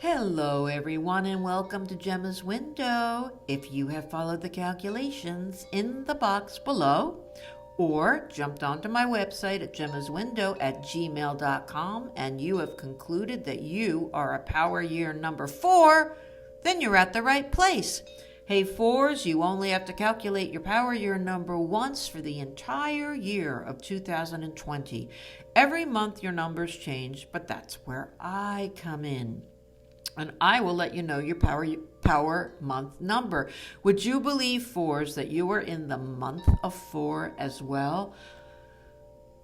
Hello, everyone, and welcome to Gemma's Window. If you have followed the calculations in the box below or jumped onto my website at gemmaswindow@gmail.com and you have concluded that you are a power year number 4, then you're at the right place. Hey, 4s, you only have to calculate your power year number once for the entire year of 2020. Every month your numbers change, but that's where I come in. And I will let you know your power month number. Would you believe, 4s, that you are in the month of 4 as well?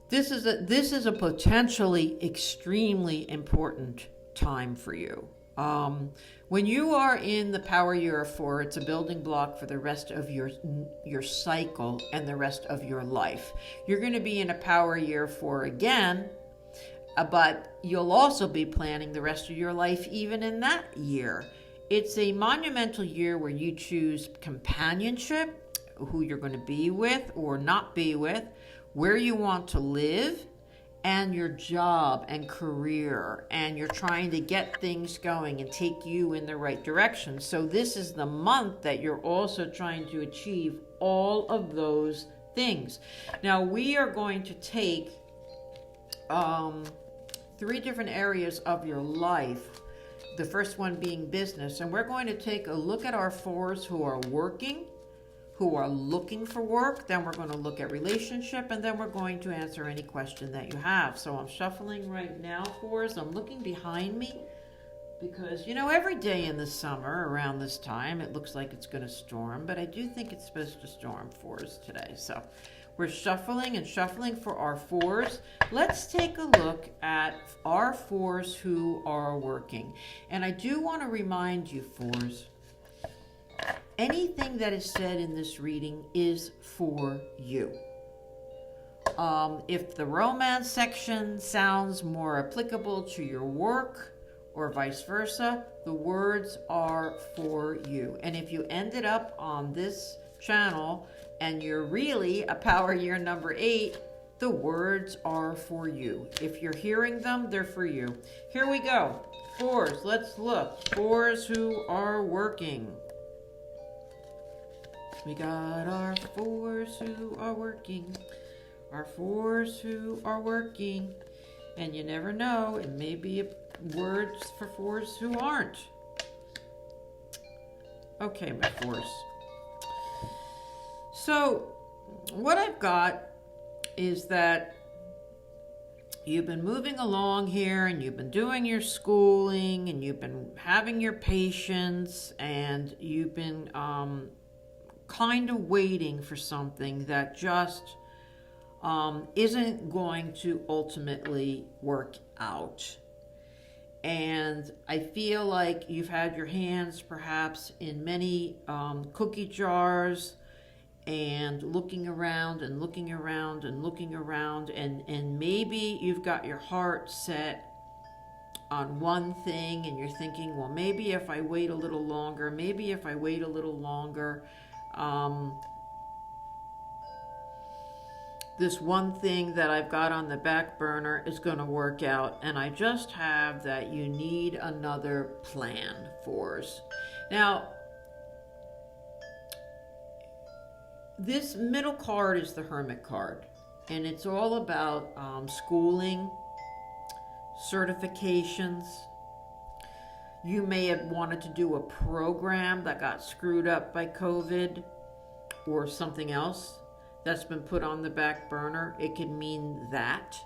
This is a potentially extremely important time for you. When you are in the power year of 4, it's a building block for the rest of your cycle and the rest of your life. You're going to be in a power year 4 again, but you'll also be planning the rest of your life even in that year. It's a monumental year where you choose companionship, who you're going to be with or not be with, where you want to live, and your job and career, and you're trying to get things going and take you in the right direction. So this is the month that you're also trying to achieve all of those things. Now we are going to take 3 different areas of your life, the first one being business, and we're going to take a look at our 4s who are working, who are looking for work. Then we're going to look at relationship, and then we're going to answer any question that you have. So I'm shuffling right now, 4s. I'm looking behind me because, every day in the summer around this time, it looks like it's going to storm, but I do think it's supposed to storm, 4s, today. So we're shuffling and shuffling for our 4s. Let's take a look at our 4s who are working. And I do want to remind you, 4s, anything that is said in this reading is for you. If the romance section sounds more applicable to your work or vice versa, the words are for you. And if you ended up on this channel and you're really a power year number 8, the words are for you. If you're hearing them, they're for you. Here we go. 4s, let's look. 4s who are working. We got our 4s who are working. Our 4s who are working. And you never know, it may be words for 4s who aren't. Okay, my 4s. So what I've got is that you've been moving along here and you've been doing your schooling and you've been having your patience and you've been kind of waiting for something that just isn't going to ultimately work out. And I feel like you've had your hands perhaps in many cookie jars and looking around and looking around and looking around, and maybe you've got your heart set on one thing and you're thinking, well, maybe if I wait a little longer, this one thing that I've got on the back burner is going to work out. And I just have that you need another plan, 4s. Now, this middle card is the Hermit card, and it's all about schooling, certifications. You may have wanted to do a program that got screwed up by COVID or something else that's been put on the back burner. It could mean that.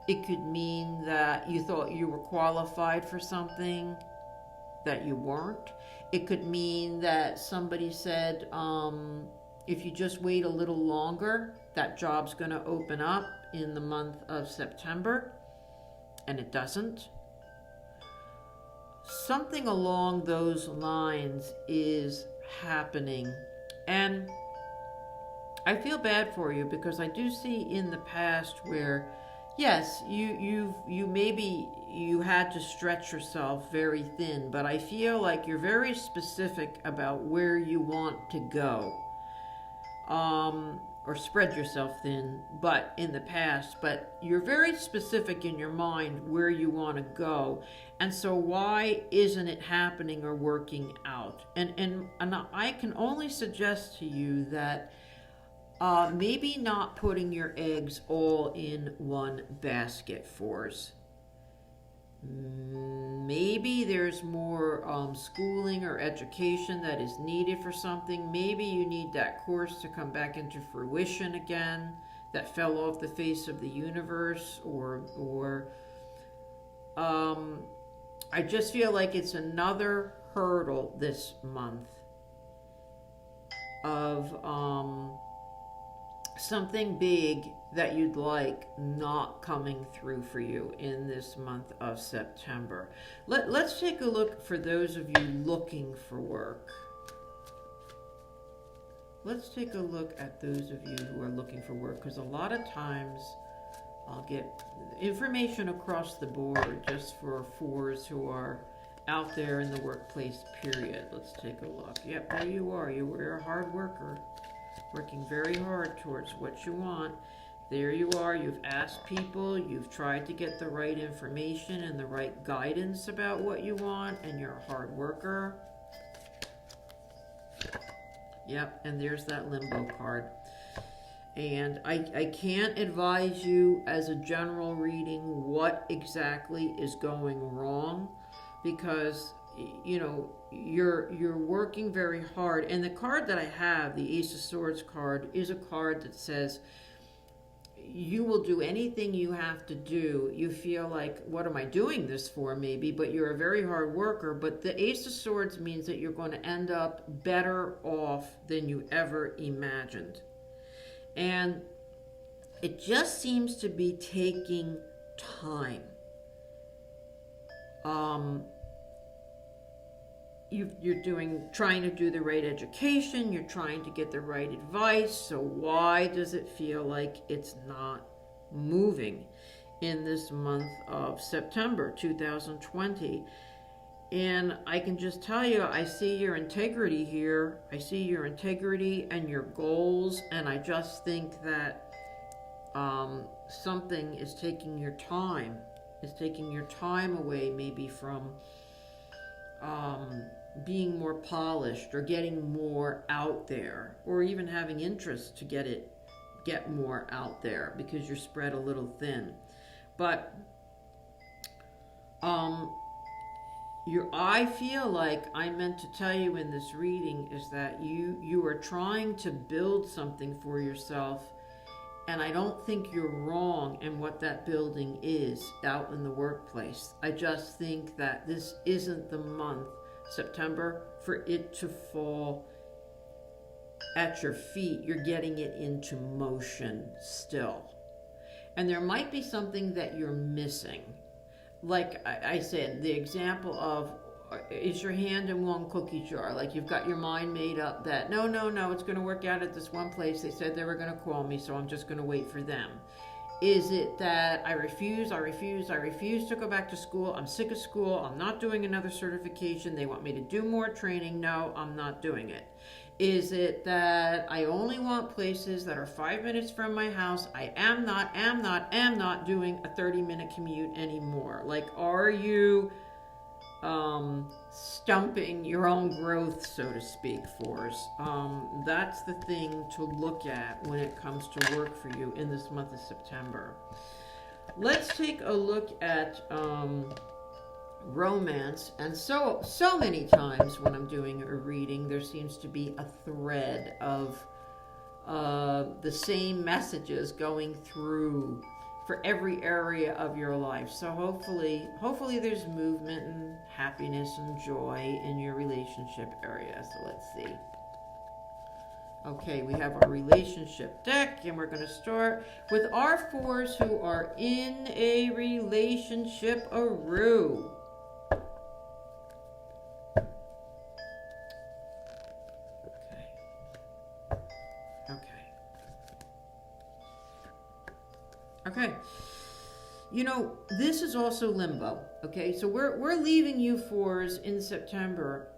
It could mean that you thought you were qualified for something that you weren't. It could mean that somebody said, if you just wait a little longer, that job's going to open up in the month of September, and it doesn't. Something along those lines is happening. And I feel bad for you because I do see in the past where, yes, you maybe you had to stretch yourself very thin, but I feel like you're very specific about where you want to go. or spread yourself thin, but in the past, but you're very specific in your mind where you want to go. And so why isn't it happening or working out? And I can only suggest to you that maybe not putting your eggs all in one basket, fours. Maybe there's more schooling or education that is needed for something. Maybe you need that course to come back into fruition again that fell off the face of the universe, or I just feel like it's another hurdle this month of something big that you'd like not coming through for you in this month of September. Let's take a look for those of you looking for work. Let's take a look at those of you who are looking for work, because a lot of times I'll get information across the board just for fours who are out there in the workplace, period. Let's take a look. Yep, there you are. You were a hard worker, working very hard towards what you want. There you are. You've asked people, you've tried to get the right information and the right guidance about what you want, and you're a hard worker. Yep, and there's that limbo card. And I can't advise you as a general reading what exactly is going wrong, because you're working very hard. And the card that I have, the Ace of Swords card, is a card that says you will do anything you have to do. You feel like, what am I doing this for, maybe, but you're a very hard worker. But the Ace of Swords means that you're going to end up better off than you ever imagined. And it just seems to be taking time. You're trying to do the right education, you're trying to get the right advice, so why does it feel like it's not moving in this month of September 2020? And I can just tell you, I see your integrity here. I see your integrity and your goals, and I just think that something is taking your time. Is taking your time away, maybe from being more polished or getting more out there, or even having interest to get more out there, because you're spread a little thin. But I feel like I meant to tell you in this reading is that you are trying to build something for yourself, and I don't think you're wrong in what that building is out in the workplace. I just think that this isn't the month, September, for it to fall at your feet. You're getting it into motion still. And there might be something that you're missing. Like I said, the example of, is your hand in one cookie jar? Like you've got your mind made up that, no, it's going to work out at this one place. They said they were going to call me, so I'm just going to wait for them. Is it that I refuse to go back to school? I'm sick of school. I'm not doing another certification. They want me to do more training. No, I'm not doing it. Is it that I only want places that are 5 minutes from my house? I am not doing a 30-minute commute anymore. Like, are you stumping your own growth, so to speak, fours? That's the thing to look at when it comes to work for you in this month of September. Let's take a look at romance. And so many times when I'm doing a reading, there seems to be a thread of the same messages going through for every area of your life. So hopefully there's movement and happiness and joy in your relationship area. So let's see. Okay, we have our relationship deck, and we're going to start with our fours who are in a relationship-aroo. Okay. This is also limbo. Okay, so we're leaving you fours in September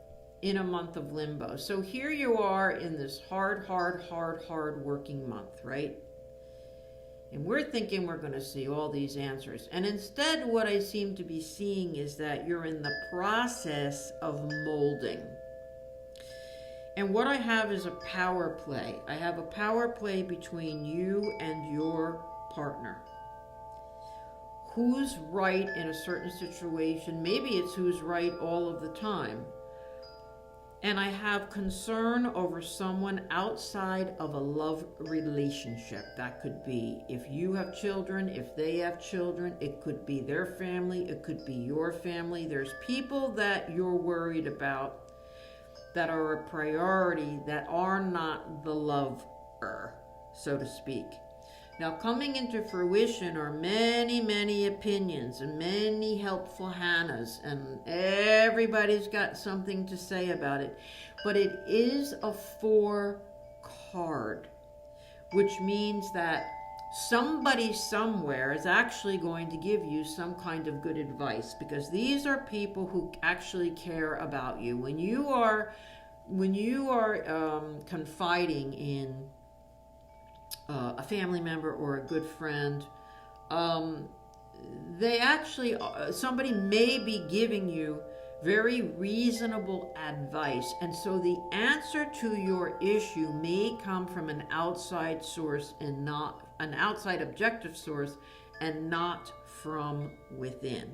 in a month of limbo. So here you are in this hard working month, right? And we're thinking we're going to see all these answers. And instead, what I seem to be seeing is that you're in the process of molding. And what I have is a power play. I have a power play between you and your partner. Who's right in a certain situation? Maybe it's who's right all of the time. And I have concern over someone outside of a love relationship. That could be if you have children, if they have children, it could be their family, it could be your family. There's people that you're worried about that are a priority that are not the lover, so to speak. Now, coming into fruition are many opinions and many helpful Hannahs, and everybody's got something to say about it. But it is a 4 card, which means that somebody somewhere is actually going to give you some kind of good advice, because these are people who actually care about you. When you are confiding in a family member or a good friend, they actually, somebody may be giving you very reasonable advice, and so the answer to your issue may come from an outside source and not an outside objective source, and not from within.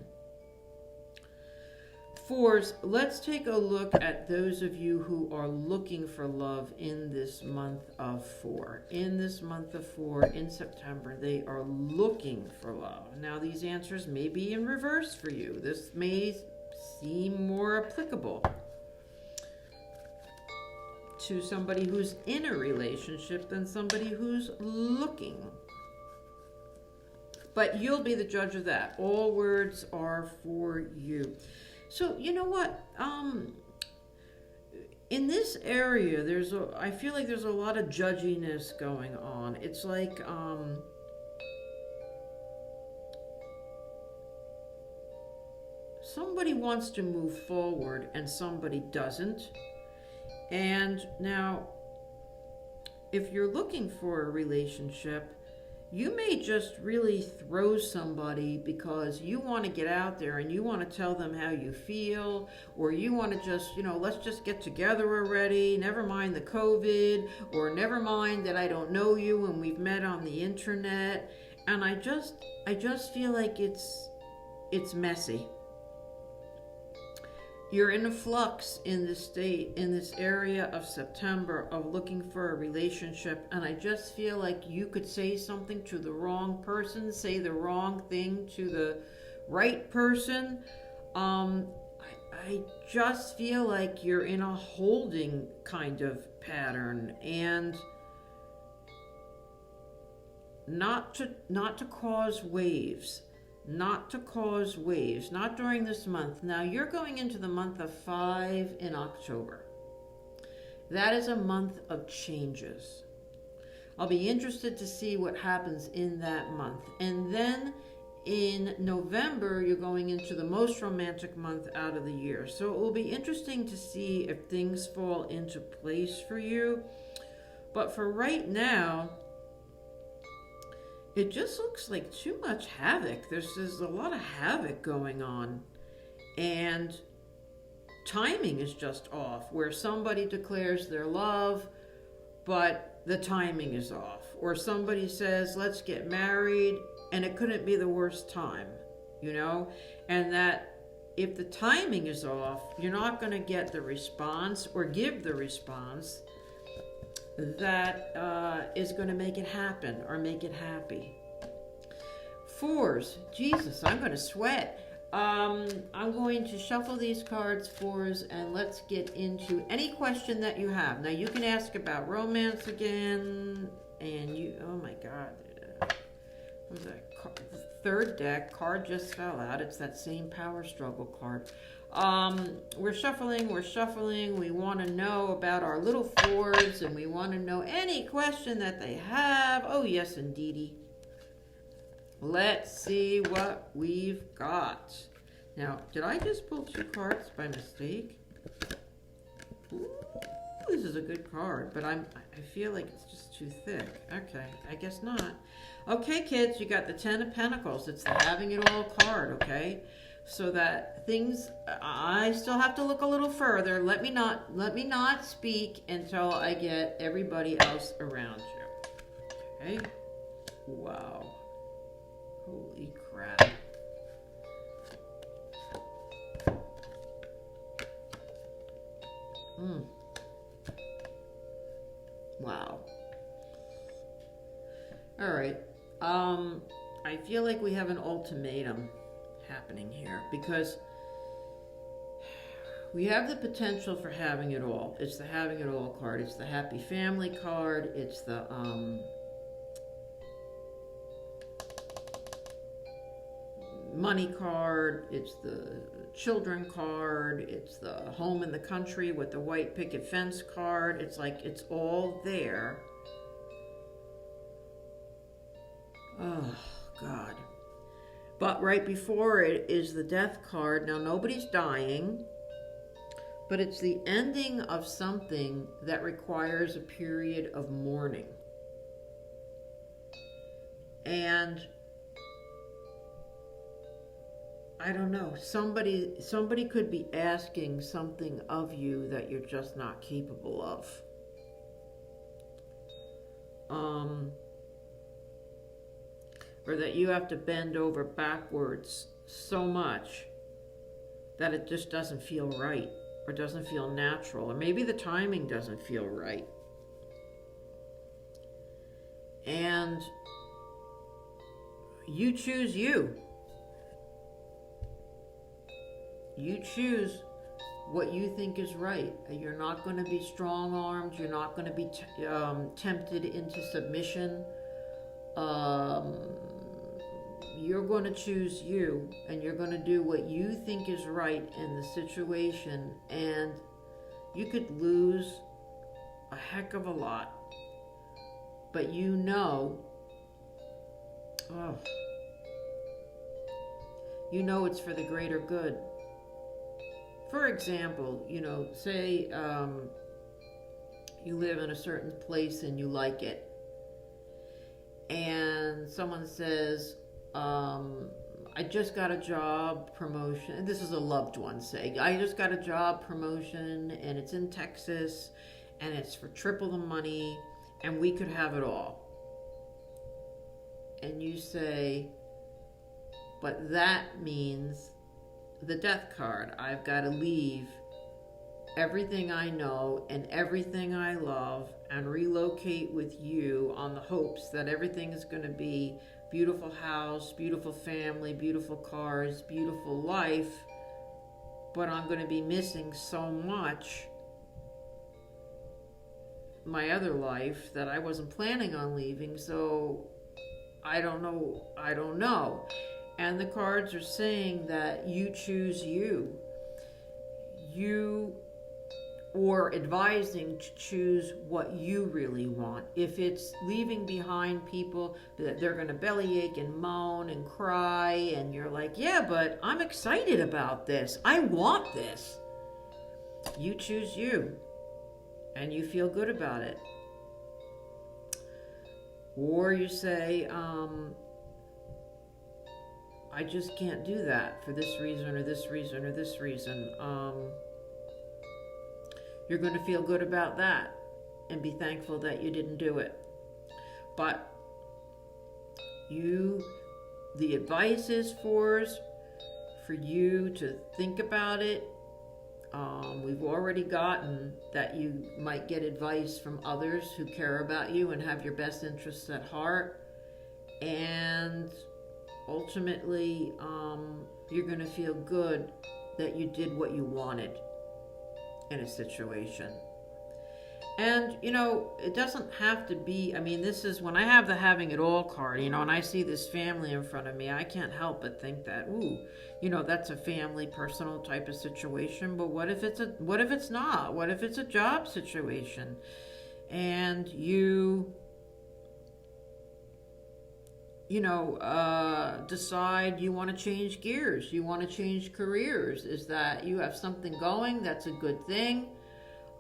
4s, let's take a look at those of you who are looking for love in this month of 4. In this month of 4, in September, they are looking for love. Now, these answers may be in reverse for you. This may seem more applicable to somebody who's in a relationship than somebody who's looking. But you'll be the judge of that. All words are for you. So, you know what? In this area, I feel like there's a lot of judginess going on. It's like, somebody wants to move forward and somebody doesn't. And now, if you're looking for a relationship, you may just really throw somebody because you want to get out there and you want to tell them how you feel, or you want to just, let's just get together already, never mind the COVID, or never mind that I don't know you and we've met on the internet. And I just feel like it's messy. You're in a flux in this area of September of looking for a relationship, and I just feel like you could say something to the wrong person, say the wrong thing to the right person. I just feel like you're in a holding kind of pattern, and not to cause waves. Not during this month. Now, you're going into the month of 5 in October. That is a month of changes. I'll be interested to see what happens in that month. And then in November, you're going into the most romantic month out of the year. So it will be interesting to see if things fall into place for you. But for right now, it just looks like too much havoc. There's a lot of havoc going on. And timing is just off, where somebody declares their love, but the timing is off. Or somebody says, let's get married, and it couldn't be the worst time, And that if the timing is off, you're not going to get the response or give the response that is going to make it happen or make it happy. 4s, Jesus, I'm going to sweat. I'm going to shuffle these cards, 4s, and let's get into any question that you have. Now, you can ask about romance again, and oh my God, what was that? Third deck card just fell out. It's that same power struggle card. We're shuffling. We want to know about our little 4s, and we want to know any question that they have. Oh, yes, indeedy. Let's see what we've got. Now, did I just pull 2 cards by mistake? Ooh, this is a good card, but I feel like it's just too thick. Okay, I guess not. Okay, kids, you got the Ten of Pentacles. It's the having it all card, okay? So that things, I still have to look a little further. Let me not speak until I get everybody else around you. Okay? Wow. Holy crap. Wow. All right. I feel like we have an ultimatum happening here because we have the potential for having it all. It's the having it all card. It's the happy family card. It's the money card. It's the children card. It's the home in the country with the white picket fence card. It's like it's all there. Oh, God. But right before it is the death card. Now, nobody's dying, but it's the ending of something that requires a period of mourning. And I don't know, somebody could be asking something of you that you're just not capable of. Or that you have to bend over backwards so much that it just doesn't feel right or doesn't feel natural, or maybe the timing doesn't feel right. And you choose you. You choose what you think is right. You're not going to be strong-armed. You're not going to be tempted into submission. You're going to choose you, and you're going to do what you think is right in the situation, and you could lose a heck of a lot. But you know, it's for the greater good. For example, say you live in a certain place and you like it, and someone says, I just got a job promotion, and this is a loved one saying, I just got a job promotion and it's in Texas and it's for triple the money and we could have it all. And you say, but that means the death card. I've got to leave everything I know and everything I love and relocate with you on the hopes that everything is going to be beautiful house, beautiful family, beautiful cars, beautiful life, but I'm going to be missing so much my other life that I wasn't planning on leaving, so I don't know. And the cards are saying that you choose you. You, or advising to choose what you really want. If it's leaving behind people that they're going to bellyache and moan and cry, and you're like, yeah, but I'm excited about this. I want this. You choose you, and you feel good about it. Or you say, I just can't do that for this reason or this reason or this reason. You're going to feel good about that and be thankful that you didn't do it. But the advice is for you to think about it. We've already gotten that you might get advice from others who care about you and have your best interests at heart. And ultimately, you're going to feel good that you did what you wanted in a situation. And, it doesn't have to be, this is when I have the having it all card, and I see this family in front of me, I can't help but think that, that's a family, personal type of situation. But what if it's not? What if it's a job situation? And you decide you want to change gears, you want to change careers. Is that you have something going, that's a good thing.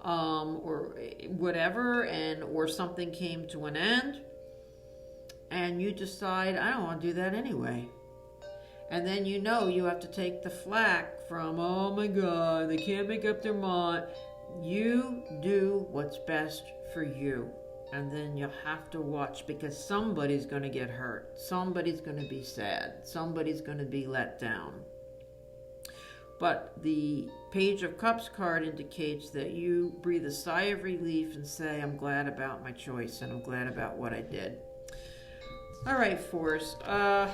or whatever, or something came to an end, and you decide, I don't want to do that anyway. And then you have to take the flack from, oh my God, they can't make up their mind. You do what's best for you. And then you'll have to watch, because somebody's going to get hurt. Somebody's going to be sad. Somebody's going to be let down. But the Page of Cups card indicates that you breathe a sigh of relief and say, I'm glad about my choice, and I'm glad about what I did. All right, fours. I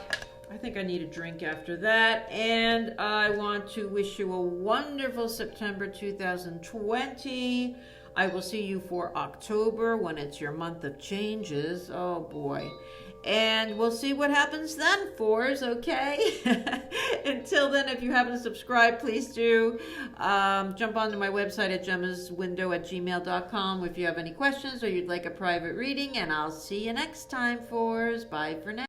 think I need a drink after that. And I want to wish you a wonderful September 2020. I will see you for October, when it's your month of changes. Oh boy. And we'll see what happens then, fours, okay? Until then, if you haven't subscribed, please do. Jump onto my website at gemmaswindow@gmail.com if you have any questions or you'd like a private reading. And I'll see you next time, fours. Bye for now.